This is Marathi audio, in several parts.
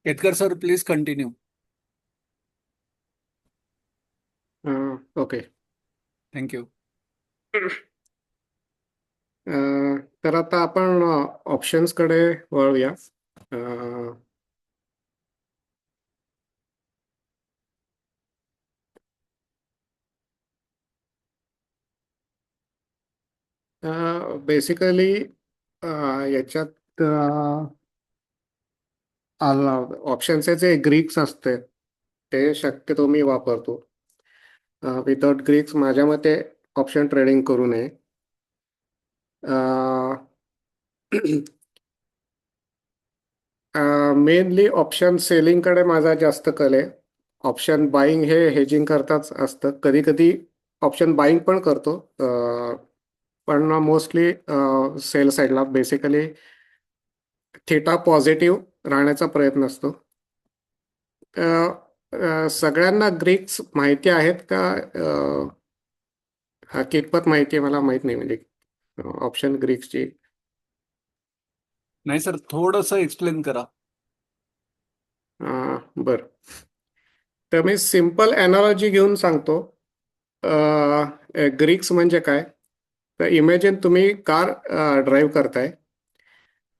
Edgar sir, please continue. Okay. Thank you. तर आता आपण ऑप्शन्सकडे वळूया. बेसिकली याच्यात ऑप्शनचे जे ग्रीक्स असते ते शक्यतो मी वापरतो. विदाउट ग्रीक्स माझ्या मते ऑप्शन ट्रेडिंग करू नये. मेनली ऑप्शन सेलिंगकडे माझा जास्त कल आहे. ऑप्शन बाईंग हे हेजिंग करताच असतं. कधी कधी ऑप्शन बाईंग पण करतो, पण मोस्टली सेल साईडला बेसिकली थिटा पॉझिटिव्ह राहण्याचा प्रयत्न असतो. सगळ्यांना ग्रीक्स माहिती आहेत का? हा कितपत माहिती आहे मला माहित नाही, म्हणजे ऑप्शन ग्रीक्सची. नाही सर, थोडंसं एक्सप्लेन करा. बरं, तर मी सिम्पल ॲनालॉजी घेऊन सांगतो. ग्रीक्स म्हणजे काय? तर इमॅजिन तुम्ही कार ड्राईव्ह करताय.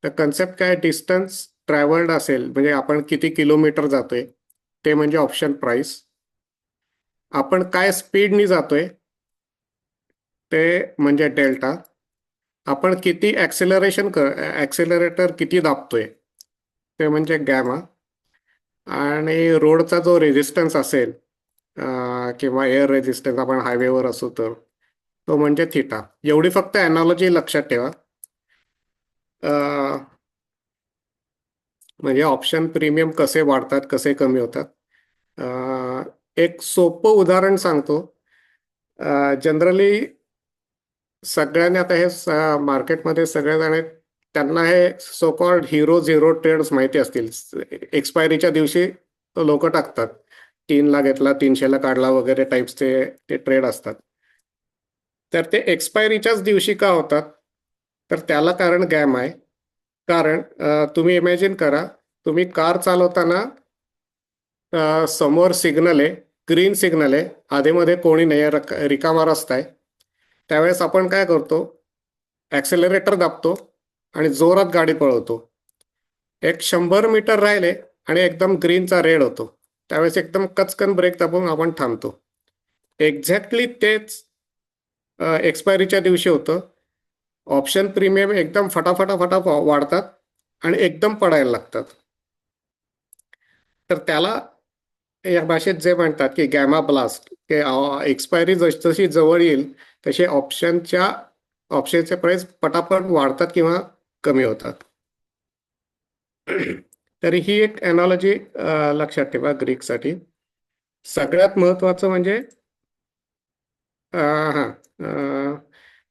तर कन्सेप्ट काय, डिस्टन्स ट्रॅव्हल्ड असेल म्हणजे आपण किती किलोमीटर जातोय ते म्हणजे ऑप्शन प्राइस. आपण काय स्पीडनी जातोय ते म्हणजे डेल्टा. आपण किती ॲक्सेलरेटर किती दाबतोय ते म्हणजे गॅमा. आणि रोडचा जो रेझिस्टन्स असेल किंवा एअर रेझिस्टन्स आपण हायवेवर असू तर तो म्हणजे थिटा. एवढी फक्त ॲनालॉजी लक्षात ठेवा. म्हणजे ऑप्शन प्रीमियम कसे वाढतात, कसे कमी होतात. एक सोपं उदाहरण सांगतो. जनरली सगळ्यांनी आता हे मार्केटमध्ये सगळेजण आहेत, त्यांना हे so called hero zero trades माहिती असतील. एक्सपायरीच्या दिवशी लोक टाकतात. 3ला घेतला 300ला काढला वगैरे टाईप्सचे ते ट्रेड असतात. तर ते एक्सपायरीच्याच दिवशी का होतात? तर त्याला कारण गॅम आहे. कारण तुम्ही इमॅजिन करा, तुम्ही कार चालवताना समोर सिग्नल आहे, ग्रीन सिग्नल आहे, आधीमध्ये कोणी नाही आहे, रिकामा रस्ता आहे. त्यावेळेस आपण काय करतो, ॲक्सेलरेटर दाबतो आणि जोरात गाडी पळवतो. एक 100 मीटर राहिले आणि एकदम ग्रीनचा रेड होतो, त्यावेळेस एकदम कचकन ब्रेक दाबून आपण थांबतो. एक्झॅक्टली तेच एक्सपायरीच्या दिवशी होतं. ऑप्शन प्रीमियम एकदम फटाफटा वाढतात आणि एकदम पडायला लागतात. तर त्याला या भाषेत जे म्हणतात की गॅमा ब्लास्ट, की एक्सपायरी जशी जवळ येईल तसे ऑप्शनचे प्राइस पटापट वाढतात किंवा कमी होतात. तरी ही एक एनॉलॉजी लक्षात ठेवा ग्रीकसाठी. सगळ्यात महत्वाचं म्हणजे हां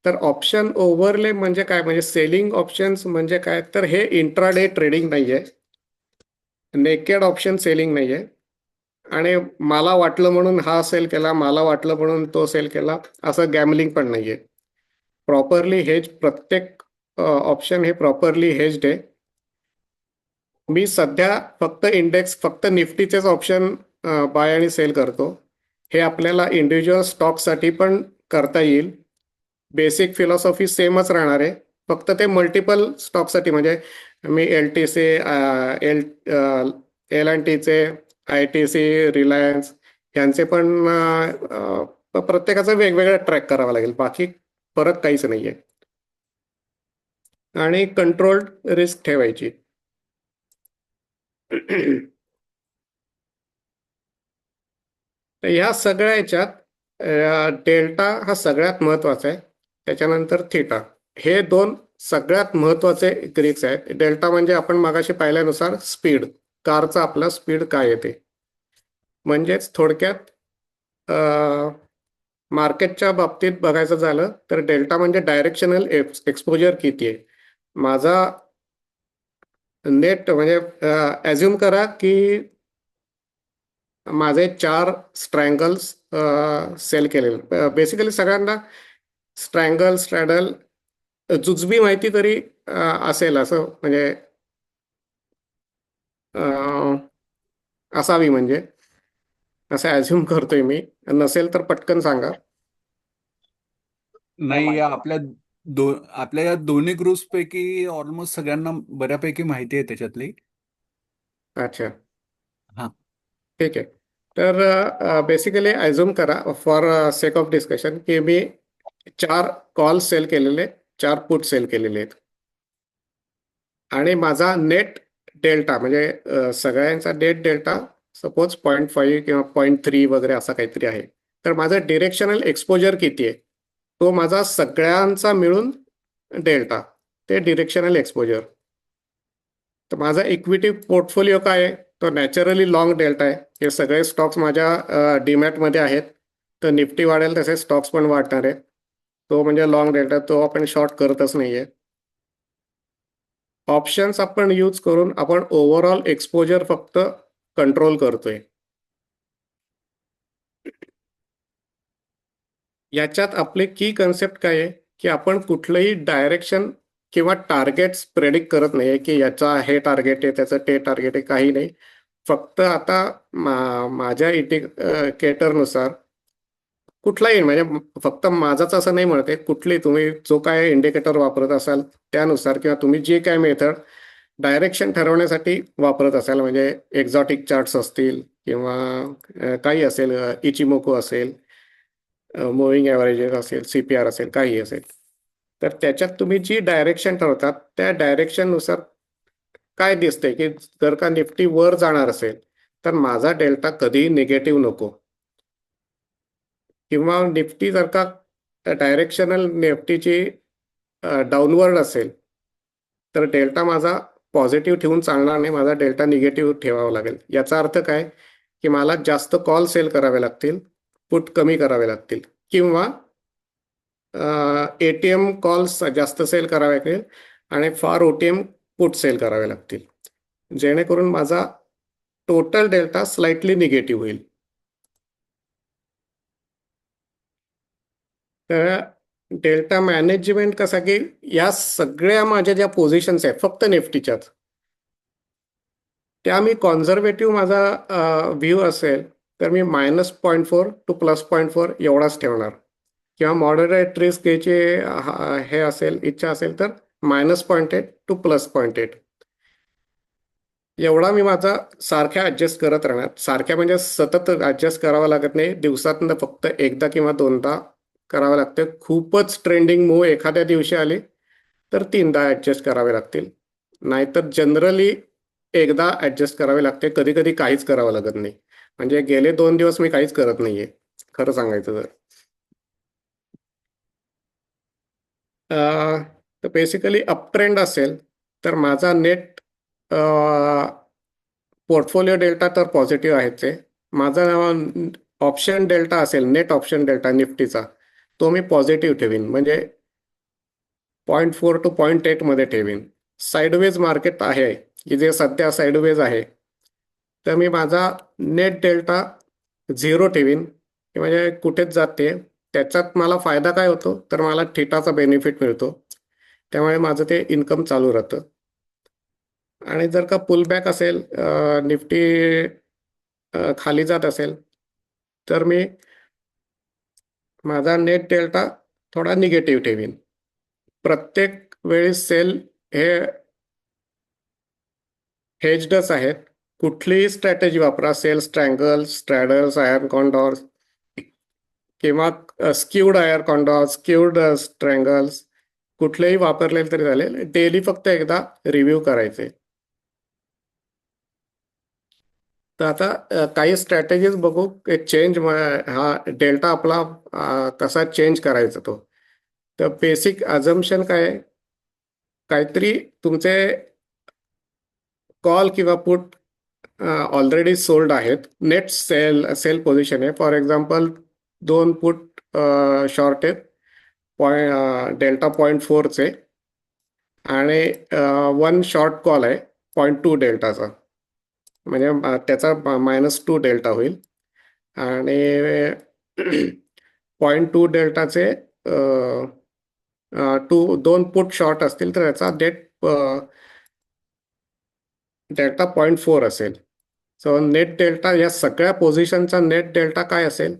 तर ऑप्शन ओव्हरले म्हणजे काय, म्हणजे सेलिंग ऑप्शन्स म्हणजे काय, तर हे इंट्राडे ट्रेडिंग नाही आहे, नेकेड ऑप्शन सेलिंग नाही आहे. आणि मला वाटलं म्हणून हा सेल केला, मला वाटलं म्हणून तो सेल केला, असं गॅमलिंग पण नाही आहे. प्रॉपरली हेज, प्रत्येक ऑप्शन हे प्रॉपरली हेज्ड आहे. मी सध्या फक्त निफ्टीचेच ऑप्शन बाय आणि सेल करतो. हे आपल्याला इंडिव्हिज्युअल स्टॉकसाठी पण करता येईल. बेसिक फिलॉसॉफी सेमच राहणार आहे, फक्त ते मल्टिपल स्टॉकसाठी, म्हणजे मी LTC, एल एल अँड टीचे, ITC, रिलायन्स यांचे पण प्रत्येकाचं वेगवेगळं ट्रॅक करावं लागेल, बाकी फरक काहीच नाही आहे. आणि कंट्रोल्ड रिस्क ठेवायची. तर ह्या सगळ्या याच्यात डेल्टा हा सगळ्यात महत्वाचा आहे, त्याच्यानंतर थिटा. हे दोन सगळ्यात महत्वाचे ग्रीक्स आहेत. डेल्टा म्हणजे आपण मागाशी पाहिल्यानुसार स्पीड, कारचा आपला स्पीड काय येते. म्हणजेच थोडक्यात मार्केटच्या बाबतीत बघायचं झालं तर डेल्टा म्हणजे डायरेक्शनल एक्सपोजर किती आहे. माझा नेट म्हणजे ॲज्युम करा की माझे 4 स्ट्रँगल्स सेल केलेले. बेसिकली सगळ्यांना स्ट्रॅडल, जुजबी माहिती तरी असेल असं, म्हणजे असावी म्हणजे असं ॲझ्युम करतोय मी. नसेल तर पटकन सांगा. नाही, आपल्या या दोन्ही ग्रुप्स पैकी ऑलमोस्ट सगळ्यांना बऱ्यापैकी माहिती आहे त्याच्यातली. अच्छा, हा. ठीक आहे. तर बेसिकली ॲझ्युम करा फॉर सेक ऑफ डिस्कशन की मी 4 कॉल सेल केलेले, 4 पुट सेल केलेले आहेत आणि माझा नेट डेल्टा म्हणजे सगळ्यांचा नेट डेल्टा सपोज 0.5 किंवा 0.3 वगैरे असा काहीतरी आहे. तर माझं डिरेक्शनल एक्सपोजर किती आहे? तो माझा सगळ्यांचा मिळून डेल्टा, ते डिरेक्शनल एक्सपोजर. तर माझा इक्विटी पोर्टफोलिओ काय आहे? तो नॅचरली लॉंग डेल्टा आहे. हे सगळे स्टॉक्स माझ्या डीमॅटमध्ये आहेत. तर निफ्टी वाढेल तसे स्टॉक्स पण वाढणार आहेत. तो म्हणजे लॉंग डेल्टा, तो आपण शॉर्ट करतच नाहीये. ऑप्शन्स आपण यूज करून आपण ओव्हरऑल एक्सपोजर फक्त कंट्रोल करतोय. याच्यात आपले की कन्सेप्ट काय आहे की आपण कुठलंही डायरेक्शन किंवा टार्गेट्स प्रेडिक्ट करत नाही की याचा हे टार्गेट आहे, त्याचं ते टार्गेट आहे, काही नाही. फक्त आता माझ्या इंडिकेटरनुसार कुठलाही म्हणजे फक्त माझाच असं नाही म्हणत आहे, कुठली तुम्ही जो काय इंडिकेटर वापरत असाल त्यानुसार किंवा तुम्ही जे काय मेथड डायरेक्शन ठरवण्यासाठी वापरत असाल म्हणजे एक्झॉटिक चार्ट्स असतील किंवा काही असेल, इचिमोको असेल, मुव्हिंग ॲव्हरेजेस असेल, CPR असेल, काही असेल. तर त्याच्यात तुम्ही जी डायरेक्शन ठरवतात त्या डायरेक्शननुसार काय दिसतंय की जर का निफ्टी वर जाणार असेल तर माझा डेल्टा कधीही निगेटिव्ह नको, किंवा निफ्टी जर का डायरेक्शनल निफ्टीची डाऊनवर्ड असेल तर डेल्टा माझा पॉझिटिव्ह ठेवून चालणार नाही, माझा डेल्टा निगेटिव्ह ठेवावा लागेल. याचा अर्थ काय की मला जास्त कॉल सेल करावे लागतील, पुट कमी करावे लागतील, किंवा ATM कॉल्स जास्त सेल करावे लागतील आणि फार OTM पुट सेल करावे लागतील, जेणेकरून माझा टोटल डेल्टा स्लाइटली निगेटिव्ह होईल. तर डेल्टा मॅनेजमेंट कसा की या सगळ्या माझ्या ज्या पोझिशन्स आहेत फक्त निफ्टीच्याच, त्या मी कॉन्झर्वेटिव्ह माझा व्ह्यू असेल तर मी -0.4 टू +0.4 एवढाच ठेवणार, किंवा मॉडरेट रिस्क घ्यायची हे असेल, इच्छा असेल तर -0.8 टू +0.8 एवढा मी माझा सारख्या ॲडजस्ट करत राहणार. सारख्या म्हणजे सतत ॲडजस्ट करावं लागत नाही, दिवसातनं फक्त एकदा किंवा दोनदा करावं लागतं. खूपच ट्रेंडिंग मूव्ह एखाद्या दिवशी आली तर 3दा ॲडजस्ट करावे लागतील, नाहीतर जनरली एकदा ॲडजस्ट करावे लागते. कधी कधी काहीच करावं लागत नाही. म्हणजे गेले 2 दिवस मी काहीच करत नाहीये खरं सांगायचं तर. तर बेसिकली अप ट्रेंड असेल तर माझा नेट पोर्टफोलिओ डेल्टा तर पॉझिटिव्ह आहेच आहे. माझा ऑप्शन डेल्टा असेल, नेट ऑप्शन डेल्टा निफ्टीचा, तो मी पॉझिटिव्ह ठेवीन, म्हणजे 0.4 टू 0.8 मध्ये ठेवीन. साईडवेज मार्केट आहे की जे सध्या साईडवेज आहे, तर मी माझा नेट डेल्टा 0 ठेवीन, म्हणजे कुठेच जाते. त्याच्यात मला फायदा काय होतो तर मला थिटाचा बेनिफिट मिळतो, त्यामुळे माझं ते इन्कम चालू राहतं. आणि जर का पुलबॅक असेल, निफ्टी खाली जात असेल, तर मी माझा नेट डेल्टा थोडा निगेटिव्ह ठेवीन. प्रत्येक वेळी सेल हे हेज्डच आहेत. कुठलीही स्ट्रॅटेजी वापरा, सेल स्ट्रँगल्स, स्ट्रॅडल्स, आयर्न कॉन्डॉर्स किंवा स्क्यूड आयर कॉन्डॉर्स, स्क्यूड स्ट्रँगल्स, कुठलेही वापरले तरी चालेल. डेली फक्त एकदा रिव्ह्यू करायचे. तर आता काही स्ट्रॅटेजीज बघू, चेंज हा डेल्टा आपला कसा चेंज करायचा तो. तर बेसिक अझम्पशन काय आहे, काहीतरी तुमचे कॉल किंवा पुट ऑलरेडी सोल्ड आहेत, नेट सेल पोझिशन आहे. फॉर एक्झाम्पल 2 पुट शॉर्ट आहेत डेल्टा 0.4चे, आणि 1 शॉर्ट कॉल आहे 0.2 डेल्टाचा, म्हणजे त्याचा -2 डेल्टा होईल. आणि 0.2 डेल्टाचे 2 पुट शॉर्ट असतील तर त्याचा डेट डेल्टा 0.4 असेल. सो नेट डेल्टा या सगळ्या पोझिशनचा नेट डेल्टा काय असेल,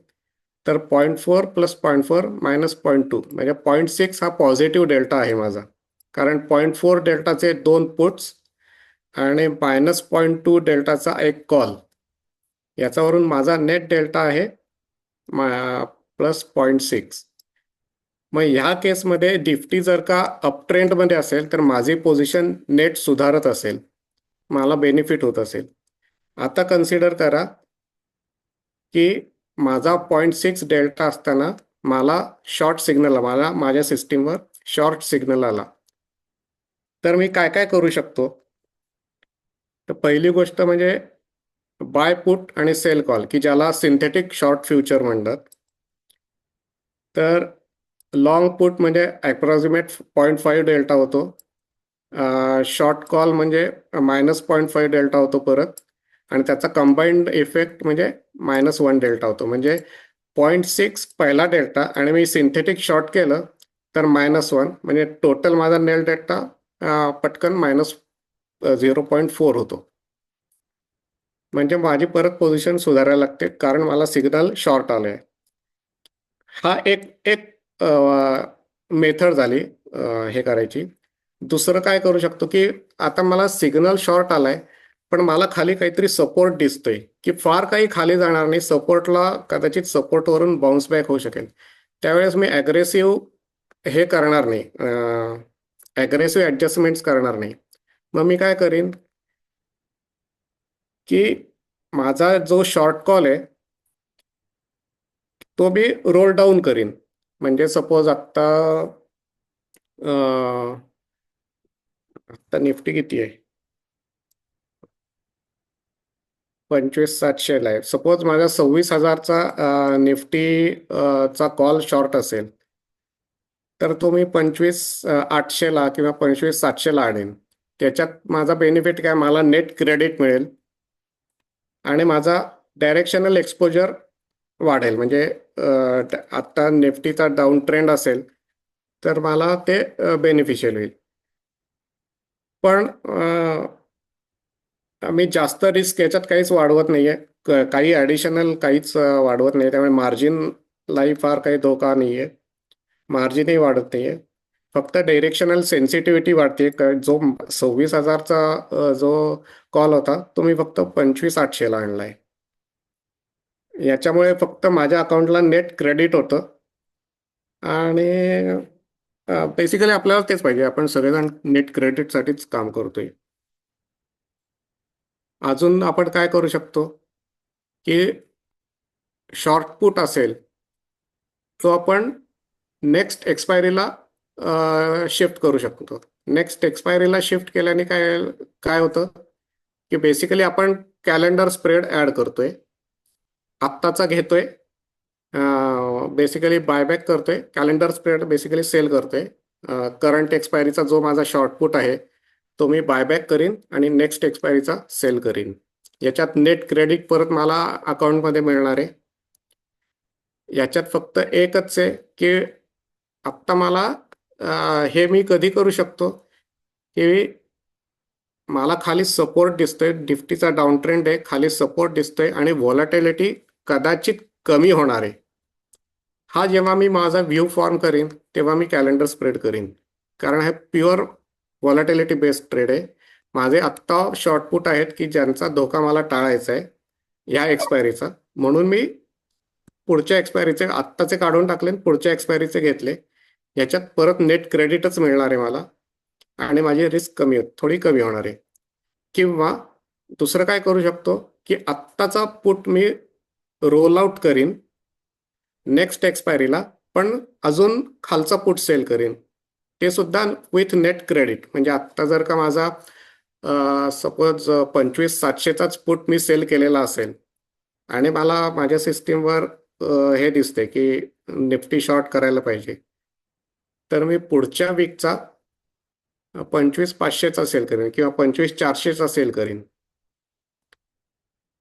तर 0.4 प्लस 0.4 मायनस 0.2 म्हणजे 0.6 हा पॉझिटिव्ह डेल्टा आहे माझा. कारण 0.4 डेल्टाचे 2 पुट्स आणि मायनस 0.2 डेल्टाचा एक कॉल, याच्यावरून माझा नेट डेल्टा आहे प्लस 0.6. मग ह्या केसमध्ये निफ्टी जर का अप ट्रेंडमध्ये असेल तर माझी पोझिशन नेट सुधारत असेल, मला बेनिफिट होत असेल. आता कन्सिडर करा की माझा 0.6 डेल्टा असताना मला शॉर्ट सिग्नल, मला माझ्या सिस्टीमवर शॉर्ट सिग्नल आला, तर मी काय काय करू शकतो. तर पहिली गोष्ट म्हणजे बाय पुट आणि सेल कॉल, की ज्याला सिंथेटिक शॉर्ट फ्युचर म्हणतात. तर लॉंग पुट म्हणजे अप्रॉक्सिमेट 0.5 डेल्टा होतो. शॉर्ट कॉल म्हणजे मायनस 0.5 डेल्टा होतो परत, आणि त्याचा कंबाईंड इफेक्ट म्हणजे -1 डेल्टा होतो. म्हणजे 0.6 पहिला डेल्टा आणि मी सिंथेटिक शॉर्ट केलं तर -1, म्हणजे टोटल माझा नेल डेल्टा पटकन -0.4 होतो. म्हणजे माझी परत पोझिशन सुधारायला लागते कारण मला सिग्नल शॉर्ट आले आहे. हा एक एक मेथड झाली हे करायची. दुसरं काय करू शकतो, की आता मला सिग्नल शॉर्ट आलाय पण मला खाली काहीतरी सपोर्ट दिसतोय, की फार काही खाली जाणार नाही, सपोर्टला कदाचित सपोर्टवरून बाउन्स बॅक होऊ शकेल. त्यावेळेस मी ॲग्रेसिव्ह हे करणार नाही, ॲग्रेसिव्ह ॲडजस्टमेंट्स करणार नाही. मग मी काय करीन, की माझा जो शॉर्ट कॉल आहे तो मी रोल डाऊन करीन. म्हणजे सपोज आत्ता निफ्टी किती आहे, 25,700 आहे. सपोज माझा 26,000चा निफ्टी चा कॉल शॉर्ट असेल, तर तो मी 25,800ला किंवा 25,700ला आणेन. त्याच्यात माझा बेनिफिट काय, मला नेट क्रेडिट मिळेल आणि माझा डायरेक्शनल एक्सपोजर वाढेल. म्हणजे आत्ता निफ्टीचा डाऊन ट्रेंड असेल तर मला ते बेनिफिशियल होईल. पण मी जास्त रिस्क याच्यात काहीच वाढवत नाहीये, काही ॲडिशनल काहीच वाढवत नाही, त्यामुळे मार्जिनलाही फार काही धोका नाहीये, मार्जिनही वाढत नाहीये. फक्त डायरेक्शनल सेन्सिटिव्हिटी वाढते. जो 26,000चा जो कॉल होता तो मी फक्त 25,800ला आणलाय. याच्यामुळे फक्त माझ्या अकाउंटला नेट क्रेडिट होतं. आणि बेसिकली आपल्याला तेच पाहिजे, आपण सगळेजण नेट क्रेडिटसाठीच काम करतोय. अजून आपण काय करू शकतो, की शॉर्ट पुट असेल तो आपण नेक्स्ट एक्सपायरीला शिफ्ट करू शकतो. नेक्स्ट एक्सपायरीला शिफ्ट केल्याने काय काय होतं, की बेसिकली आपण कॅलेंडर स्प्रेड ॲड करतोय, आत्ताचा घेतोय, बेसिकली बायबॅक करतोय, कॅलेंडर स्प्रेड बेसिकली सेल करतोय. करंट एक्सपायरीचा जो माझा शॉर्ट पुट आहे तो मी बायबॅक करीन आणि नेक्स्ट एक्सपायरीचा सेल करीन. याच्यात नेट क्रेडिट परत मला अकाउंटमध्ये मिळणार आहे. याच्यात फक्त एकच आहे, की आत्ता मला हे मी कधी करू शकतो, की मला खाली सपोर्ट दिसतोय, निफ्टीचा डाऊन ट्रेंड आहे, खाली सपोर्ट दिसतोय आणि व्हॉलॅटिलिटी कदाचित कमी होणार आहे. हा जेव्हा मी माझा व्ह्यू फॉर्म करीन तेव्हा मी कॅलेंडर स्प्रेड करीन, कारण हे प्युअर व्हॉलॅटिलिटी बेस्ड ट्रेड आहे. माझे आत्ता शॉर्टपुट आहेत की ज्यांचा धोका मला टाळायचा आहे ह्या एक्सपायरीचा, म्हणून मी पुढच्या एक्सपायरीचे आत्ताचे काढून टाकले, पुढच्या एक्सपायरीचे घेतले. याच्यात परत नेट क्रेडिटच मिळणार आहे मला आणि माझी रिस्क थोडी कमी होणार आहे. किंवा दुसरं काय करू शकतो, की आत्ताचा पुट मी रोल आउट करीन नेक्स्ट एक्सपायरीला, पण अजून खालचा पुट सेल करीन, ते सुद्धा विथ नेट क्रेडिट. म्हणजे आत्ता जर का माझा सपोज 25,700चाच पुट मी सेल केलेला असेल आणि मला माझ्या सिस्टीमवर हे दिसते की निफ्टी शॉर्ट करायला पाहिजे, तर मी पुढच्या वीकचा 25,500चा सेल करीन किंवा 25,400चा सेल करीन,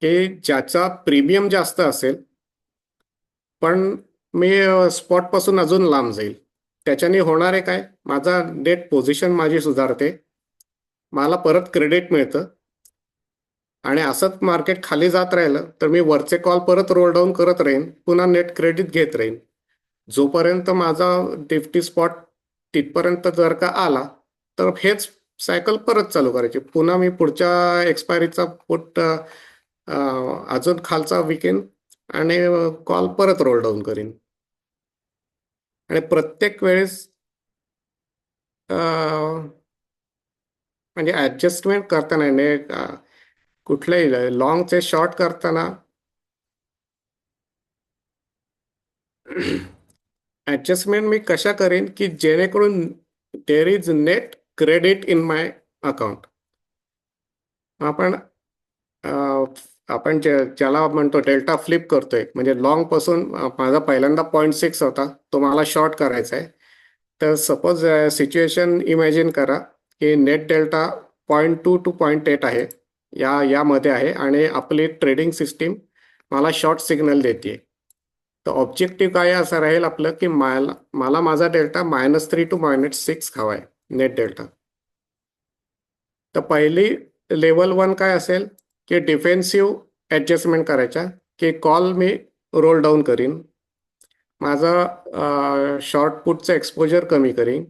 की ज्याचा प्रीमियम जास्त असेल पण मी स्पॉटपासून अजून लांब जाईल. त्याच्याने होणार आहे काय, माझा नेट पोझिशन माझी सुधारते, मला परत क्रेडिट मिळतं आणि असंच मार्केट खाली जात राहिलं तर मी वरचे कॉल परत रोल डाऊन करत राहीन, पुन्हा नेट क्रेडिट घेत राहीन जोपर्यंत माझा निफ्टी स्पॉट तिथपर्यंत जर का आला तर हेच सायकल परत चालू करायची. पुन्हा मी पुढच्या एक्सपायरीचा पुट अजून खालचा विकेन आणि कॉल परत रोल डाऊन करीन. आणि प्रत्येक वेळेस म्हणजे ॲडजस्टमेंट करताना कुठलेही लॉंगचे शॉर्ट करताना ॲडजस्टमेंट मी कशा करेन की जेणेकरून there is net credit in my account. आपण आपण ज्याला म्हणतो डेल्टा फ्लिप करतोय, म्हणजे लॉंग पासून माझा पहिल्यांदा 0.6 होता, तो मला शॉर्ट करायचा आहे. तर सपोज सिच्युएशन इमॅजिन करा की नेट डेल्टा 0.2 टू 0.8 आहे, यामध्ये आहे आणि आपली ट्रेडिंग सिस्टीम मला शॉर्ट सिग्नल देते. तर ऑब्जेक्टिव्ह काय असं राहील आपलं की मला माझा डेल्टा -3 टू -6 हवा आहे, नेट डेल्टा. तर पहिली लेवल 1 काय असेल की डिफेन्सिव्ह ॲडजस्टमेंट करायच्या, की कॉल मी रोल डाऊन करीन, माझा शॉर्ट पुटचं एक्सपोजर कमी करीन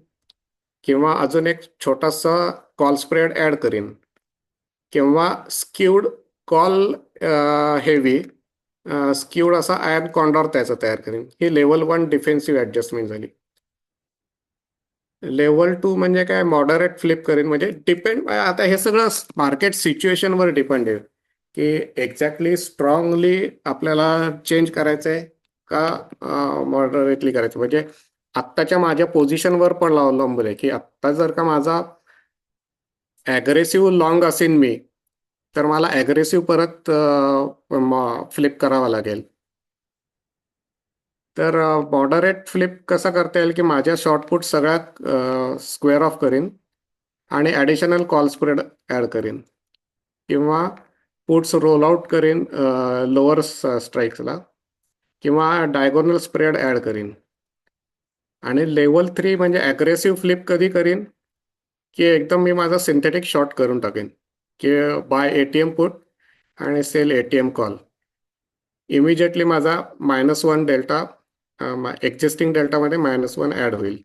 किंवा अजून एक छोटासा कॉल स्प्रेड ॲड करीन किंवा स्क्यूड कॉल हेवी स्क्यूड असा आयर्न कॉन्डॉर त्याचा तयार करीन. ही लेवल 1 डिफेन्सिव्ह ॲडजस्टमेंट झाली. लेवल 2 म्हणजे काय, मॉडरेट फ्लिप करेन. म्हणजे डिपेंड, आता हे सगळं मार्केट सिच्युएशनवर डिपेंड आहे की एक्झॅक्टली स्ट्रॉंगली आपल्याला चेंज करायचं आहे का मॉडरेटली करायचं. म्हणजे आत्ताच्या माझ्या पोझिशनवर पण अवलंबून आहे की आत्ता जर का माझा ॲग्रेसिव्ह लॉंग असेल मी, तर मला ॲग्रेसिव्ह परत फ्लिप करावा लागेल. तर मॉडरेट फ्लिप कसा करता येईल की माझ्या शॉर्टपुट सगळ्यात स्क्वेअर ऑफ करीन आणि ॲडिशनल कॉल स्प्रेड ॲड करीन किंवा पुट्स रोल आउट करीन लोअर स्ट्राईक्सला किंवा डायगोनल स्प्रेड ॲड करीन. आणि लेवल 3 म्हणजे ॲग्रेसिव्ह फ्लिप कधी करीन की एकदम मी माझा सिंथेटिक शॉर्ट करून टाकेन की बाय ATM पुट आणि सेल ATM कॉल. इमिजिएटली माझा -1 डेल्टा एक्झिस्टिंग डेल्टामध्ये -1 ॲड होईल.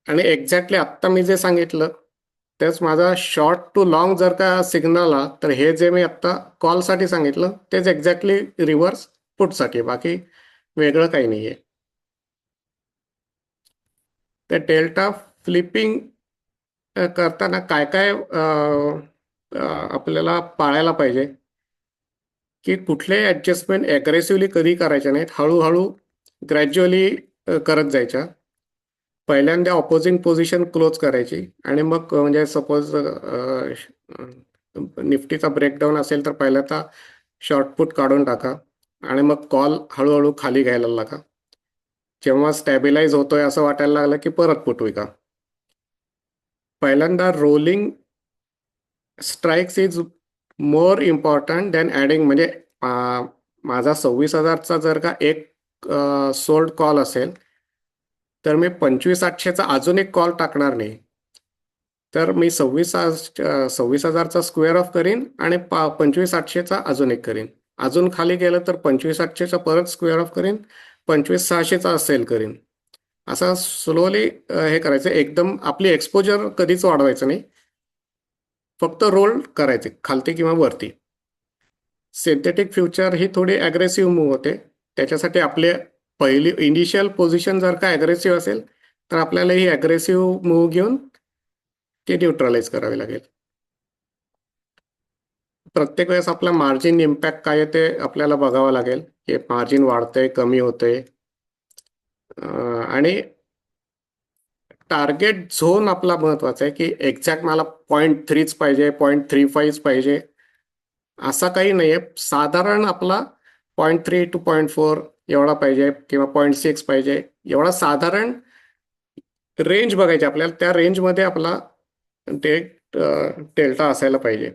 आणि एक्झॅक्टली आत्ता मी जे सांगितलं तेच माझा शॉर्ट टू लॉंग जर का सिग्नल आला, तर हे जे मी आत्ता कॉलसाठी सांगितलं तेच एक्झॅक्टली रिव्हर्स पुटसाठी, बाकी वेगळं काही नाही आहे. तर डेल्टा फ्लिपिंग करताना काय काय आपल्याला पाळायला पाहिजे की कुठलेही ॲडजस्टमेंट ॲग्रेसिव्हली कधी करायच्या नाहीत, हळूहळू ग्रॅज्युअली करत जायच्या. पहिल्यांदा ऑपोजिंग पोझिशन क्लोज करायची आणि मग म्हणजे सपोज निफ्टीचा ब्रेकडाऊन असेल तर पहिल्यांदा शॉर्टपुट काढून टाका आणि मग कॉल हळूहळू खाली घ्यायला लागा. जेव्हा स्टॅबिलाइज होतोय असं वाटायला लागलं की परत पुट विका. पहिल्यांदा rolling strikes is more important than adding. म्हणजे माझा 26,000चा जर का एक सोल्ड कॉल असेल तर मी 25,800चा अजून एक कॉल टाकणार नाही. तर मी 26,000चा स्क्वेअर ऑफ करीन आणि 25,800चा अजून एक करीन. अजून खाली गेलं तर 25,800चा परत स्क्वेअर ऑफ करीन, 25,600चा सेल करीन. असं स्लोली हे करायचं. एकदम आपली एक्सपोजर कधीच वाढवायचं नाही, फक्त रोल करायचे खालती किंवा वरती. सिंथेटिक फ्युचर ही थोडी ॲग्रेसिव्ह मूव्ह होते, त्याच्यासाठी आपले पहिली इनिशियल पोझिशन जर का ॲग्रेसिव्ह असेल तर आपल्याला ही ॲग्रेसिव्ह मूव्ह घेऊन ते न्यूट्रलाइज करावे लागेल. प्रत्येक वेळेस आपला मार्जिन इम्पॅक्ट काय आहे ते आपल्याला बघावं लागेल की मार्जिन वाढतंय कमी होतंय. आणि टार्गेट झोन आपला महत्वाचा आहे की एक्झॅक्ट मला 0.3च पाहिजे, 0.35 पाहिजे असा काही नाही आहे. साधारण आपला 0.3 टू 0.4 एवढा पाहिजे किंवा 0.6 पाहिजे, एवढा साधारण रेंज बघायची आपल्याला. त्या रेंजमध्ये आपला ते डेल्टा असायला पाहिजे.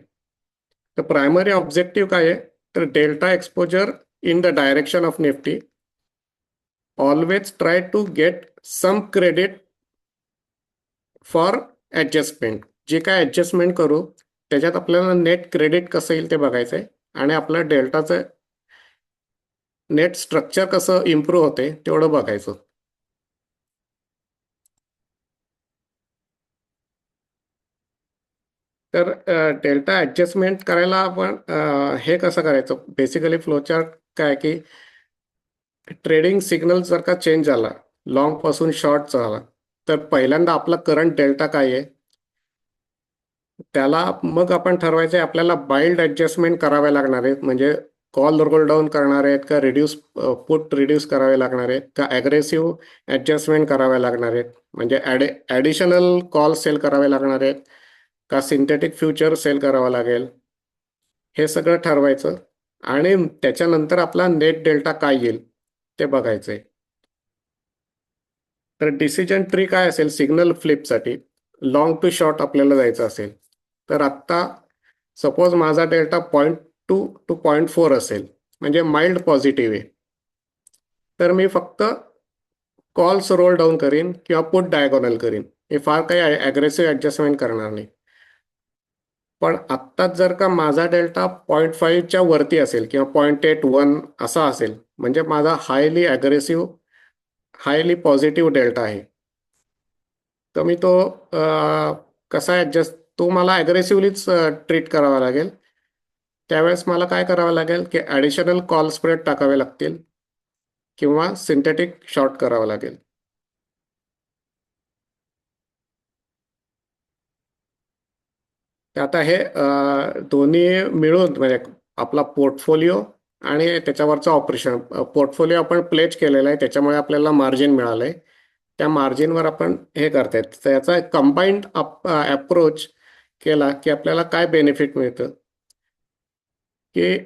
तर प्रायमरी ऑब्जेक्टिव्ह काय आहे, तर delta exposure in the direction of Nifty. Always try to get some credit for adjustment. जे काय ॲडजस्टमेंट करू त्याच्यात आपल्याला नेट क्रेडिट कसं येईल ते बघायचं आहे आणि आपलं डेल्टाचं नेट स्ट्रक्चर कसं इम्प्रूव्ह होते तेवढं बघायचं. तर डेल्टा ॲडजस्टमेंट करायला आपण हे कसं करायचं, बेसिकली फ्लोचार्ट काय की ट्रेडिंग सिग्नल जर का चेंज झाला, लॉंग पासून शॉर्ट झाला, तर पहिल्यांदा आपला करंट डेल्टा काय आहे त्याला मग आपण ठरवायचं आहे आपल्याला बाईल्ड ॲडजस्टमेंट करावे लागणार आहेत, म्हणजे कॉल रोल डाऊन करणार आहेत का रिड्यूस पुट रिड्यूस करावे लागणार आहेत का ॲग्रेसिव्ह ॲडजस्टमेंट करावे लागणार आहेत, म्हणजे ॲडिशनल कॉल सेल करावे लागणार आहेत का सिंथेटिक फ्युचर सेल करावा लागेल, हे सगळं ठरवायचं आणि त्याच्यानंतर आपला नेट डेल्टा काय येईल ते बघायचं आहे. तर डिसिजन ट्री काय असेल सिग्नल फ्लिपसाठी, लॉंग टू शॉर्ट आपल्याला जायचं असेल तर आत्ता सपोज माझा डेल्टा 0.2 टू 0.4 असेल म्हणजे माइल्ड पॉझिटिव्ह आहे, तर मी फक्त कॉल्स रोल डाऊन करीन किंवा पुट डायगोनल करीन, हे फार काही ॲग्रेसिव्ह ॲडजस्टमेंट करणार नाही. पण आत्ताच जर का माझा डेल्टा 0.5च्या वरती असेल किंवा 0.81 असा असेल म्हणजे माझा highly aggressive highly positive delta आहे, तर मी तो कसा ॲडजस्ट तो मला ॲग्रेसिव्हलीच ट्रीट करावा लागेल. त्यावेळेस मला काय करावं लागेल की ॲडिशनल कॉल स्प्रेड टाकावे लागतील किंवा सिंथेटिक शॉर्ट करावं लागेल. तर आता हे दोन्ही मिळून म्हणजे आपला पोर्टफोलिओ आणि त्याच्यावरचं ऑपरेशन, पोर्टफोलिओ आपण प्लेज केलेला आहे त्याच्यामुळे आपल्याला मार्जिन मिळालं आहे, त्या मार्जिनवर आपण हे करतायत. तर याचा कंबाईंड अप्रोच केला की आपल्याला काय बेनिफिट मिळतं की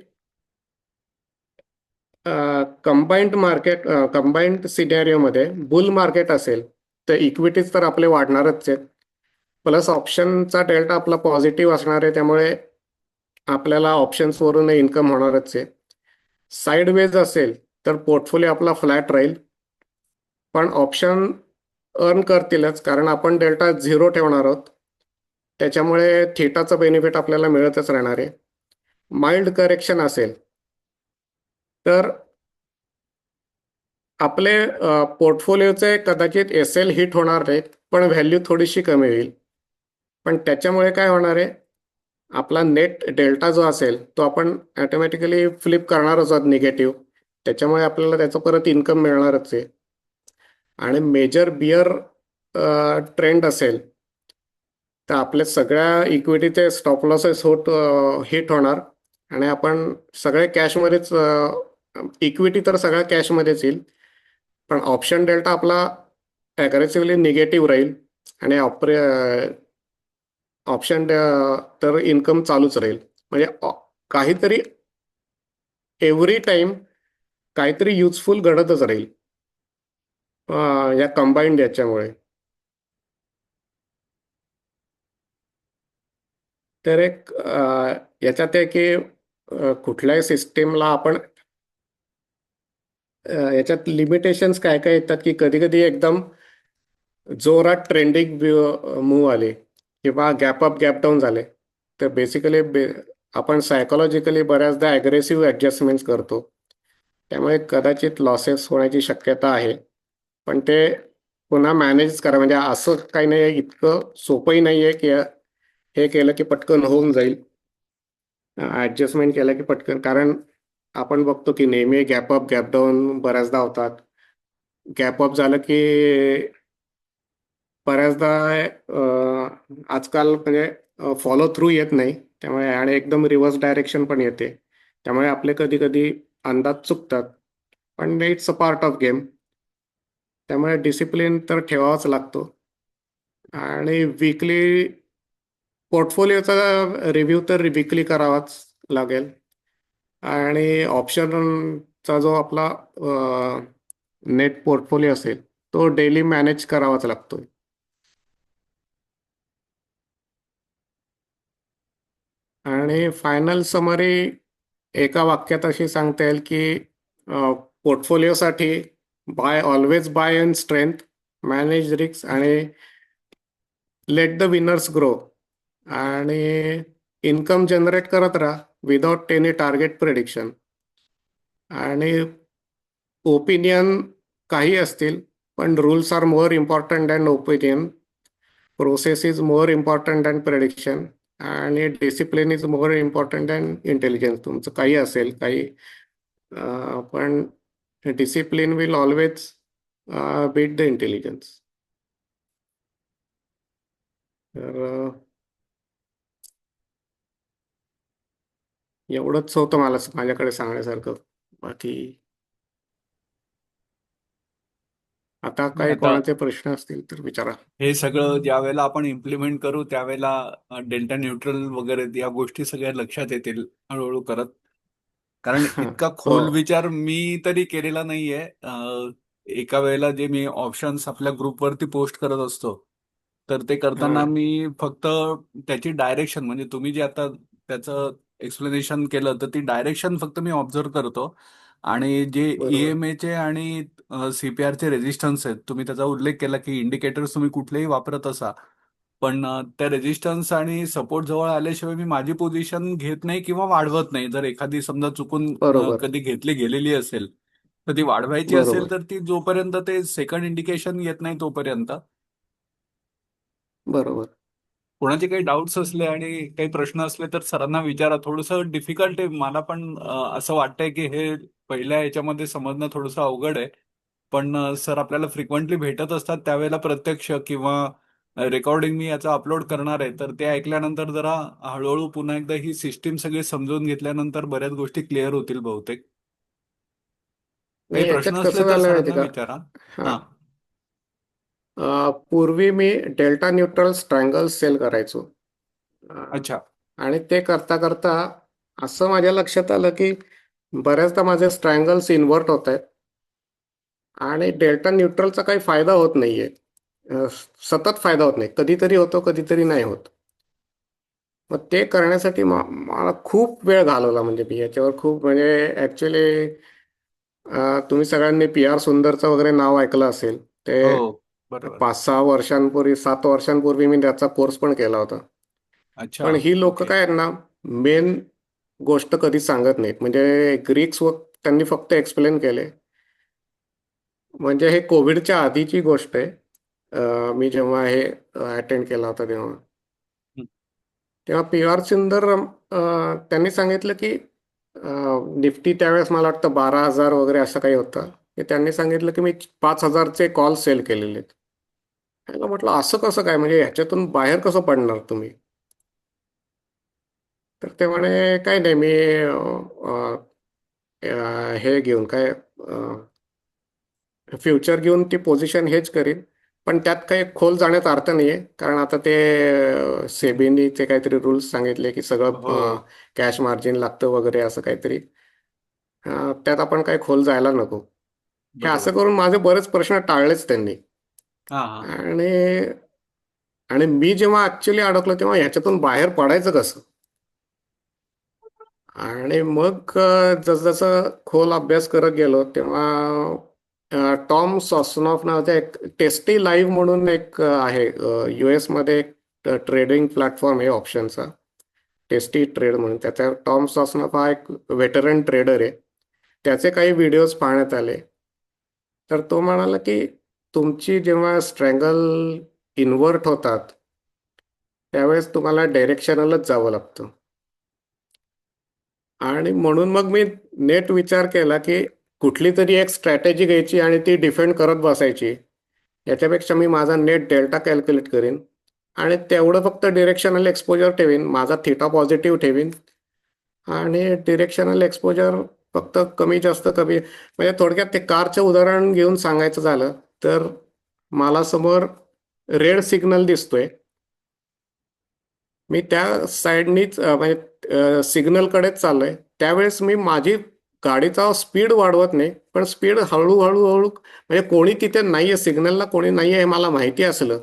कंबाईंड मार्केट कंबाईंड सिनेरिओमध्ये बुल मार्केट असेल तर इक्विटीज तर आपले वाढणारच आहेत, प्लस ऑप्शनचा डेल्टा आपला पॉझिटिव्ह असणार आहे त्यामुळे आपल्याला ऑप्शन्सवरून इन्कम होणारच आहे. साईडवेज असेल तर पोर्टफोलिओ आपला फ्लॅट राहील, पण ऑप्शन अर्न करतीलच कारण आपण डेल्टा झिरो ठेवणार आहोत, त्याच्यामुळे थिटाचं बेनिफिट आपल्याला मिळतच राहणार आहे. माइल्ड करेक्शन असेल तर आपले पोर्टफोलिओचे कदाचित एस एल हिट होणार नाहीत पण व्हॅल्यू थोडीशी कमी होईल, पण त्याच्यामुळे काय होणार आहे आपला नेट डेल्टा जो असेल तो आपण ॲटोमॅटिकली फ्लिप करणारच आहोत निगेटिव्ह, त्याच्यामुळे आपल्याला त्याचं परत इन्कम मिळणारच आहे. आणि मेजर बिअर ट्रेंड असेल तर आपल्या सगळ्या इक्विटीचे स्टॉप लॉसेस हिट होणार आणि आपण सगळे कॅशमध्येच, इक्विटी तर सगळ्या कॅशमध्येच येईल, पण ऑप्शन डेल्टा आपला ॲग्रेसिव्हली निगेटिव्ह राहील आणि ऑप्शन तर इन्कम चालूच राहील, म्हणजे काहीतरी एव्हरी टाइम काहीतरी युजफुल घडतच राहील या कंबाईंड याच्यामुळे. तर एक याच्यात आहे की कुठल्याही सिस्टीमला आपण याच्यात लिमिटेशन्स काय काय येतात की कधी कधी एकदम जोरात ट्रेंडिंग मूव आले किंवा गॅप अप गॅप डाऊन झाले तर बेसिकली आपण सायकोलॉजिकली बऱ्याचदा ॲग्रेसिव्ह ॲडजस्टमेंट्स करतो, त्यामुळे कदाचित लॉसेस होण्याची शक्यता आहे. पण ते पुन्हा मॅनेज करा, म्हणजे असं काही नाही आहे, इतकं सोपंही नाही आहे की हे केलं की पटकन होऊन जाईल, ॲडजस्टमेंट केलं की पटकन, कारण आपण बघतो की नेहमी गॅप अप गॅप डाऊन बऱ्याचदा होतात. गॅप अप झालं की बऱ्याचदा आजकाल म्हणजे फॉलो थ्रू येत नाही, त्यामुळे आणि एकदम रिव्हर्स डायरेक्शन पण येते, त्यामुळे आपले कधी कधी अंदाज चुकतात, पण it's a part of game, त्यामुळे डिसिप्लिन तर ठेवावाच लागतो. आणि विकली पोर्टफोलिओचा रिव्ह्यू तर विकली करावाच लागेल आणि ऑप्शनचा जो आपला नेट पोर्टफोलिओ असेल तो डेली मॅनेज करावाच लागतो. आणि फायनल समरी एका वाक्यात अशी सांगता येईल की पोर्टफोलिओसाठी always buy in strength, manage risk आणि लेट द विनर्स ग्रो. आणि इन्कम जनरेट करत राहा विदाउट एनी टार्गेट प्रेडिक्शन. आणि ओपिनियन काही असतील, पण rules are more important than opinion. Process is more important than prediction. आणि discipline is more important than intelligence. तुमचं काही असेल काही, पण discipline will always beat the intelligence. तर एवढंच होतं मला माझ्याकडे सांगण्यासारखं. बाकी आता नाही काही आता कोणाचे प्रश्न असतील तर विचारा. हे सगळं ज्या वेळेला आपण इम्प्लिमेंट करू त्यावेळेला डेल्टा न्यूट्रल वगैरे या गोष्टी सगळ्या लक्षात येतील हळूहळू करत. कारण इतका हो. खोल विचार मी तरी केलेला नाहीये. एका वेळेला जे मी ऑप्शन्स आपल्या ग्रुपवरती पोस्ट करत असतो, तर ते करताना हां. मी फक्त त्याची डायरेक्शन, म्हणजे तुम्ही जे आता त्याचं एक्सप्लेनेशन केलं तर ती डायरेक्शन फक्त मी ऑब्झर्व करतो. आणि जे बरोबर. ईएमएचे आणि सीपीआरचे रेजिस्टन्स आहेत, तुम्ही त्याचा उल्लेख केला की इंडिकेटर्स तुम्ही कुठलेही वापरत असा, पण त्या रेजिस्टन्स आणि सपोर्ट जवळ आल्याशिवाय मी माझी पोझिशन घेत नाही किंवा वाढवत नाही. जर एखादी समजा चुकून बरोबर. कधी घेतली गेलेली असेल तर ती वाढवायची असेल बरोबर. तर ती जोपर्यंत ते सेकंड इंडिकेशन येत नाही तोपर्यंत. बरोबर. कोणाचे काही डाऊट्स असले आणि काही प्रश्न असले तर सरांना विचारा. थोडंसं डिफिकल्ट आहे मला पण, असं वाटतंय की हे पहिल्या याच्यामध्ये समजणं थोडंसं अवघड आहे. पण सर आपल्याला फ्रिक्वेंटली भेटत असतात त्यावेळेला प्रत्यक्ष किंवा रेकॉर्डिंग मी याचं अपलोड करणार आहे, तर ते ऐकल्यानंतर जरा हळूहळू पुन्हा एकदा ही सिस्टीम सगळी समजून घेतल्यानंतर बऱ्याच गोष्टी क्लिअर होतील बहुतेक. काही नाही, प्रश्न याच्यात असले कसं तर झालं माहिती सरांना का? विचारा. हां. हा. पूर्वी मी डेल्टा न्यूट्रल ट्रायंगल सेल करायचो. अ, अच्छा. आणि ते करता करता असं माझ्या लक्षात आलं की बऱ्याचदा माझे ट्रायंगल्स इन्व्हर्ट होत आहेत आणि डेल्टा न्यूट्रलचा काही फायदा होत नाहीये. अ, सतत फायदा होत नाही, कधीतरी होतो कधीतरी नाही होत. मग ते करण्यासाठी मला खूप वेळ घालवला. म्हणजे मी याच्यावर खूप म्हणजे ॲक्च्युली तुम्ही सगळ्यांनी पी आर सुंदरचं वगैरे नाव ऐकलं असेल. हो. ते बरोबर. 5-6 वर्षांपूर्वी 7 वर्षांपूर्वी मी त्याचा कोर्स पण केला होता. अच्छा. पण ही लोक ओके. काय आहेत ना, मेन गोष्ट कधी सांगत नाहीत. म्हणजे ग्रीक्स व त्यांनी फक्त एक्सप्लेन केले. म्हणजे हे कोविडच्या आधीची गोष्ट आहे. मी जेव्हा हे अटेंड केला होता तेव्हा तेव्हा पी आर सुंदर त्यांनी सांगितलं की निफ्टी त्यावेळेस मला वाटतं 12,000 वगैरे असं काही होतं. की त्यांनी सांगितलं की मी 5,000चे कॉल सेल केलेले आहेत. त्याला म्हटलं असं कसं काय, म्हणजे ह्याच्यातून बाहेर कसं पडणार तुम्ही? तर ते म्हणे काय नाही, मी हे घेऊन काय फ्युचर घेऊन ती पोझिशन हेच करीन. पण त्यात काही खोल जाण्यात अर्थ नाही आहे, कारण आता ते सेबीनी ते काहीतरी रूल्स सांगितले की हो. सगळं कॅश मार्जिन लागतं वगैरे असं काहीतरी. त्यात आपण काही खोल जायला नको. हे असं बरोबर. करून माझे बरेच प्रश्न टाळलेच त्यांनी. हा हा. आणि आणि मी जेव्हा ऍक्च्युली अडकलो तेव्हा ह्याच्यातून बाहेर पडायचं कसं? आणि मग जसजसं खोल अभ्यास करत गेलो तेव्हा टॉम सॉसनॉफ नावाचा एक टेस्टी लाईव्ह म्हणून एक आहे, US मध्ये एक ट्रेडिंग प्लॅटफॉर्म आहे ऑप्शनचा. टेस्टी ट्रेड म्हणून. त्याचा टॉम सॉसनॉफ हा एक वेटरन ट्रेडर आहे. त्याचे काही व्हिडिओज पाहण्यात आले. तर तो म्हणाला की तुमची जेव्हा स्ट्रँगल इन्व्हर्ट होतात त्यावेळेस तुम्हाला डायरेक्शनलच जावं लागतं. आणि म्हणून मग मी नेट विचार केला की कुठली तरी एक स्ट्रॅटेजी घ्यायची आणि ती डिफेंड करत बसायची. याच्यापेक्षा मी माझा नेट डेल्टा कॅल्क्युलेट करीन आणि तेवढं फक्त डिरेक्शनल एक्सपोजर ठेवीन, माझा थिटा पॉझिटिव्ह ठेवीन आणि डिरेक्शनल एक्सपोजर फक्त कमी जास्त कमी. म्हणजे थोडक्यात ते कारचं उदाहरण घेऊन सांगायचं झालं तर मला समोर रेड सिग्नल दिसतोय, मी त्या साईडनीच म्हणजे सिग्नलकडेच चाललोय. त्यावेळेस मी माझी गाडीचा स्पीड वाढवत नाही, पण स्पीड हळूहळू हळू म्हणजे कोणी तिथे नाहीये, सिग्नलला कोणी नाहीये हे मला माहिती असलं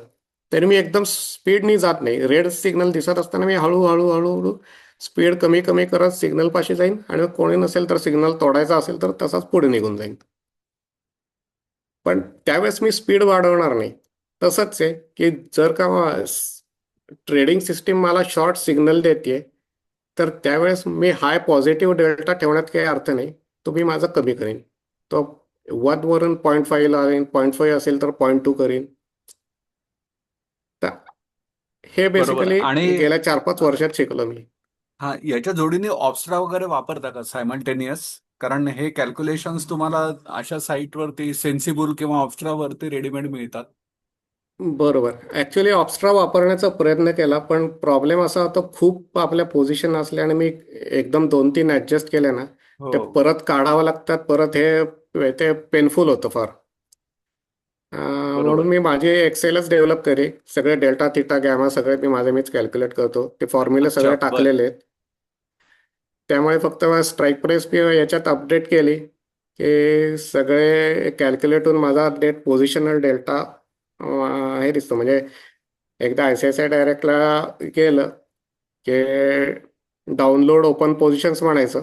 तरी मी एकदम स्पीडनी जात नाही. रेड सिग्नल दिसत असताना मी हळूहळू हळूहळू स्पीड कमी कमी करत सिग्नलपाशी जाईन आणि मग कोणी नसेल तर सिग्नल तोडायचा असेल तर तसाच पुढे निघून जाईन. पण त्यावेळेस मी स्पीड वाढवणार नाही. तसंच आहे की जर का ट्रेडिंग सिस्टीम मला शॉर्ट सिग्नल देते तर त्यावेळेस मी हाय पॉझिटिव्ह डेल्टा ठेवण्यात काही अर्थ नाही. तो मी माझा कमी करेन. तो 1 वरून 0.5 लावेन, 0.5 असेल तर 0.2 करीन. तर हे बरोबर. बेसिकली आणि गेल्या 4-5 वर्षात शिकलो मी. हा, याच्या जोडीने ऑप्स्ट्रा वगैरे वापरता का सायमल्टेनियस? कारण हे कॅल्क्युलेशन्स तुम्हाला अशा साईटवरती सेन्सिबल किंवा ऑप्स्ट्रा वरती रेडीमेड मिळतात. बरोबर. ॲक्च्युली ऑप्स्ट्रा वापरण्याचा प्रयत्न केला, पण प्रॉब्लेम असा होता, खूप आपल्या पोझिशन असल्या आणि मी एकदम 2-3 ॲडजस्ट केले ना, हो. ते परत काढावं लागतात. परत हे ते पेनफुल होतं फार. म्हणून बरोबर. मी माझे एक्सेलच डेव्हलप केले. सगळे डेल्टा, थिटा, गॅमा सगळे मीच कॅल्क्युलेट करतो. ते फॉर्म्युले अच्छा, सगळे बर. टाकलेले आहेत. त्यामुळे फक्त स्ट्राईक प्राईस याच्यात अपडेट केली, की सगळे कॅल्क्युलेट होऊन माझा अपडेट पोझिशनल डेल्टा हे दिसतो. म्हणजे एकदा ICICI डायरेक्टला केलं, की डाउनलोड ओपन पोझिशन्स म्हणायचं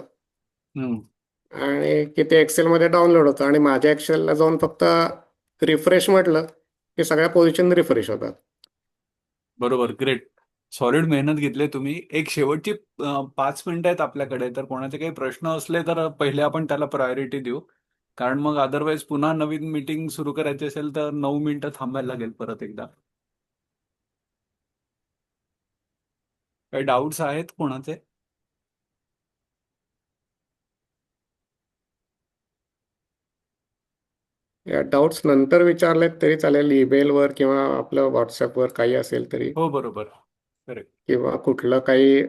हम्म. आणि की ते एक्सेलमध्ये डाउनलोड होतं आणि माझ्या एक्सेलला जाऊन फक्त रिफ्रेश म्हटलं, की सगळ्या पोझिशन रिफ्रेश होतात. बरोबर. ग्रेट. सॉलिड मेहनत घेतली तुम्ही. एक शेवटची 5 मिनिटं आहेत आपल्याकडे, तर कोणाचे काही प्रश्न असले तर पहिले आपण त्याला प्रायोरिटी देऊ. कारण मग अदरवाईज पुन्हा नवीन मीटिंग सुरू करायची असेल तर 9 मिनिटं थांबायला लागेल परत एकदा. काही डाऊट्स आहेत कोणाचे? या डाऊट्स नंतर विचारलेत तरी चालेल, ईमेलवर किंवा आपलं व्हॉट्सॲपवर काही असेल तरी, हो, बरोबर. करेक्ट. किंवा कुठलं काही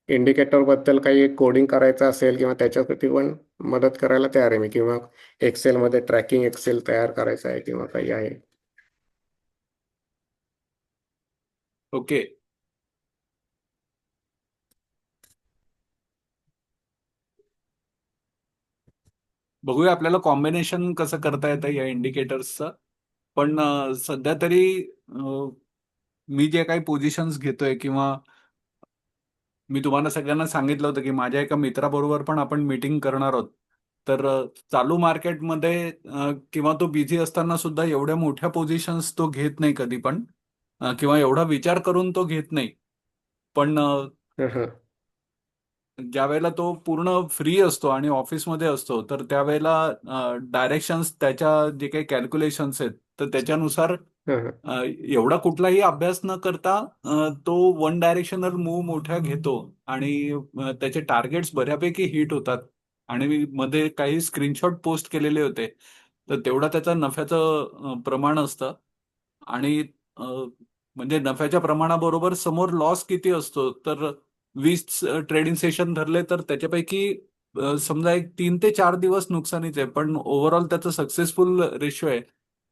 इंडिकेटर बद्दल काही कोडिंग करायचं असेल किंवा त्याच्यासाठी पण मदत करायला तयार आहे मी, किंवा एक्सेलमध्ये ट्रॅकिंग एक्सेल तयार करायचं आहे किंवा काही आहे. ओके. बघूया आपल्याला कॉम्बिनेशन कसं करता येतं या इंडिकेटर्सचं. पण सध्या तरी मी जे काही पोझिशन्स घेतोय किंवा मी तुम्हाला सगळ्यांना सांगितलं होतं की माझ्या एका मित्राबरोबर पण आपण मीटिंग करणार आहोत. तर चालू मार्केटमध्ये किंवा तो बिझी असताना सुद्धा एवढ्या मोठ्या पोझिशन्स तो घेत नाही कधी पण, किंवा एवढा विचार करून तो घेत नाही. पण हं, हं. ज्या वेळेला तो पूर्ण फ्री असतो आणि ऑफिसमध्ये असतो तर त्यावेळेला डायरेक्शन्स त्याच्या जे काही कॅल्क्युलेशन्स आहेत तर त्याच्यानुसार हं, हं. एवढा कुठलाही अभ्यास न करता तो वन डायरेक्शनल मूव्ह मोठ्या घेतो आणि त्याचे टार्गेट्स बऱ्यापैकी हिट होतात. आणि मी मध्ये काही स्क्रीनशॉट पोस्ट केलेले होते. तर तेवढा त्याचा नफ्याचं प्रमाण असतं. आणि अ, म्हणजे नफ्याच्या प्रमाणाबरोबर समोर लॉस किती असतो तर 20 ट्रेडिंग सेशन धरले तर त्याच्यापैकी समजा एक 3 ते 4 दिवस नुकसानीच आहे, पण ओव्हरऑल त्याचं सक्सेसफुल रेशो आहे.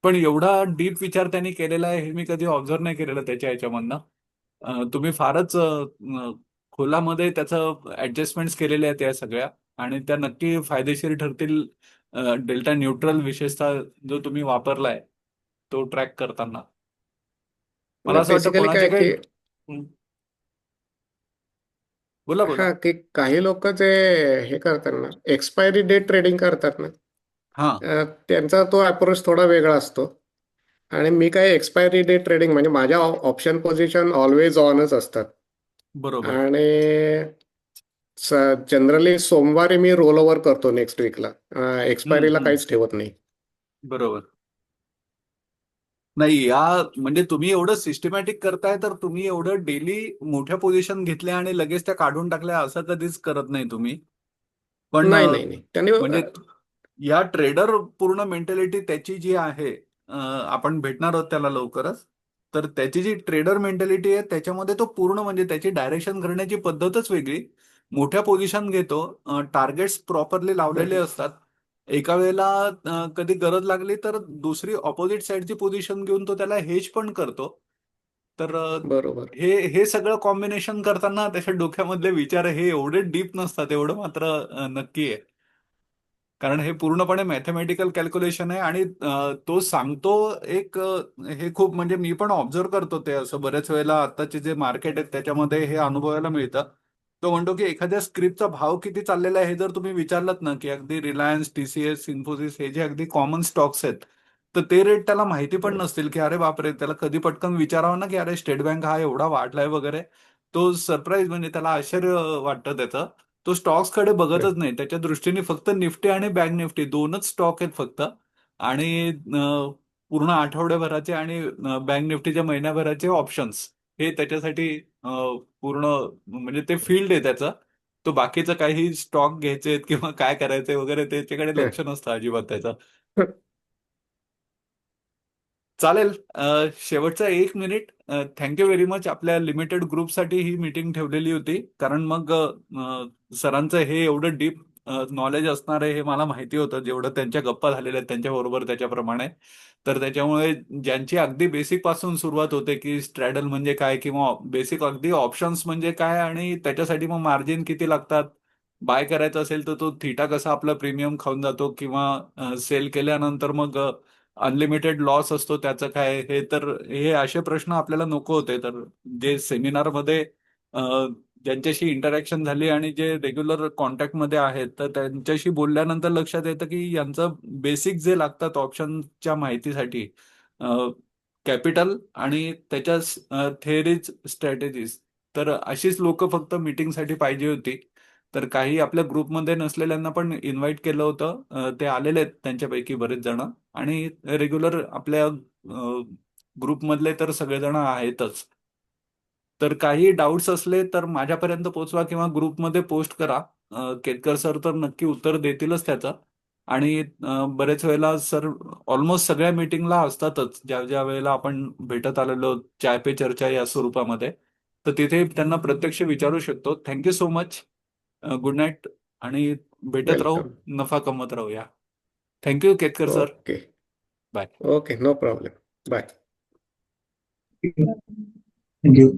पण एवढा डीप विचार त्यांनी केलेला आहे हे मी कधी ऑब्झर्व नाही केलेलं त्याच्या ह्याच्यामधनं. तुम्ही फारच खोलामध्ये त्याचं ऍडजस्टमेंट्स केलेल्या आहेत या सगळ्या, आणि त्या नक्की फायदेशीर ठरतील. डेल्टा न्यूट्रल विशेषतः जो तुम्ही वापरलाय तो ट्रॅक करताना मला असं वाटतं बेसिकली कोणाचे काय काही. की हं, बोला, बोला. हा, की काही लोक जे हे करतात ना, एक्सपायरी डेट ट्रेडिंग करतात ना, हा. त्यांचा तो अप्रोच थोडा वेगळा असतो. आणि मी काय एक्सपायरी डेट ट्रेडिंग म्हणजे माझ्या ऑप्शन पोझिशन ऑलवेज ऑनच असतात. बरोबर. आणि जनरली सोमवारी मी रोल ओव्हर करतो नेक्स्ट वीकला. हम्म, एक्सपायरीला हम्म. काहीच ठेवत नाही. बरोबर. नाही, या म्हणजे तुम्ही एवढं सिस्टमॅटिक करताय तर तुम्ही एवढं डेली मोठ्या पोझिशन घेतल्या आणि लगेच त्या काढून टाकल्या असं कधीच करत नाही तुम्ही. पण नाही, नाही, नाही. त्यांनी म्हणजे या ट्रेडर पूर्ण मेंटॅलिटी त्याची जी आहे, आपण भेटणार आहोत त्याला लवकरच. तर त्याची जी ट्रेडर मेंटॅलिटी आहे त्याच्यामध्ये तो पूर्ण म्हणजे त्याची डायरेक्शन करण्याची पद्धतच वेगळी. मोठ्या पोझिशन घेतो, टार्गेट्स प्रॉपरली लावलेले असतात. एका वेळेला कधी गरज लागली तर दुसरी ऑपोजिट साईडची पोझिशन घेऊन तो त्याला हेज पण करतो. तर बरोबर. हे हे सगळं कॉम्बिनेशन करताना त्याच्या डोक्यामधले विचार हे एवढे डीप नसतात, एवढं मात्र नक्की आहे. कारण हे पूर्णपणे मॅथमॅटिकल कॅल्क्युलेशन आहे आणि तो सांगतो एक हे खूप म्हणजे मी पण ऑब्झर्व करतो ते असं बऱ्याच वेळेला आताचे जे मार्केट आहेत त्याच्यामध्ये हे अनुभवायला मिळतं. तो म्हणतो की एखाद्या स्क्रिप्टचा भाव किती चाललेला आहे हे जर तुम्ही विचारलात ना, की अगदी रिलायन्स, TCS, इन्फोसिस हे जे अगदी कॉमन स्टॉक्स आहेत तर ते रेट त्याला माहिती पण नसतील, की अरे बापरे, त्याला कधी पटकन विचारावं ना, की अरे स्टेट बँक हा एवढा वाढलाय वगैरे. तो सरप्राईज, म्हणजे त्याला आश्चर्य वाटतं त्याचं. तो स्टॉक्स कडे बघतच नाही, त्याच्या दृष्टीने फक्त निफ्टी आणि बँक निफ्टी दोनच स्टॉक आहेत फक्त. आणि पूर्ण आठवड्याभराचे आणि बँक निफ्टीच्या महिन्याभराचे ऑप्शन्स, हे त्याच्यासाठी पूर्ण, म्हणजे ते फील्ड आहे त्याचं. तो बाकीचं काही स्टॉक घ्यायचे किंवा काय करायचे वगैरे त्याच्याकडे लक्ष नसतं अजिबात त्याचं. चालेल. शेवटचा 1 मिनिट. Thank you very much. आपल्या लिमिटेड ग्रुपसाठी ही मीटिंग ठेवलेली होती, कारण मग सरांचं हे एवढं डीप नॉलेज असणार आहे हे मला माहिती होतं, जेवढं त्यांच्या गप्पा झालेल्या आहेत त्यांच्याबरोबर त्याच्याप्रमाणे. तर त्याच्यामुळे ज्यांची अगदी बेसिक पासून सुरुवात होते, की स्ट्रॅडल म्हणजे काय, किंवा बेसिक अगदी ऑप्शन्स म्हणजे काय, आणि त्याच्यासाठी मग मार्जिन किती लागतात, बाय करायचं असेल तर तो थिटा कसा आपला प्रीमियम खाऊन जातो, किंवा सेल केल्यानंतर मग अनलिमिटेड लॉस असतो त्याचं काय, हे तर हे असे प्रश्न आपल्याला नको होते. तर जे सेमिनारमध्ये अ, ज्यांच्याशी इंटरॅक्शन झाली आणि जे रेग्युलर कॉन्टॅक्टमध्ये आहेत, तर त्यांच्याशी बोलल्यानंतर लक्षात येतं की यांचं बेसिक जे लागतात ऑप्शनच्या माहितीसाठी, कॅपिटल आणि त्याच्या थेअरीज, स्ट्रॅटेजीज, तर अशीच लोक फक्त मीटिंगसाठी पाहिजे होती. तर काही आपल्या ग्रुपमध्ये नसलेल्यांना पण इन्व्हाइट केलं होतं. ते आलेले आहेत त्यांच्यापैकी बरेच जण. आणि रेग्युलर आपल्या ग्रुपमधले तर सगळेजण आहेतच. तर काही डाऊट्स असले तर माझ्यापर्यंत पोहोचवा किंवा ग्रुपमध्ये पोस्ट करा. केतकर सर तर नक्की उत्तर देतीलच त्याचं. आणि बरेच वेळेला सर ऑलमोस्ट सगळ्या मीटिंगला असतातच, ज्या ज्या वेळेला आपण भेटत आलेलो चाय पे चर्चा या स्वरूपामध्ये. तर तिथे त्यांना प्रत्यक्ष विचारू शकतो. Thank you so much. Good night. आणि भेटत राहू, वेलकम. नफा कमवत राहूया. Thank you Ketkar sir. Okay. Bye. Okay, no problem. Bye. Thank you.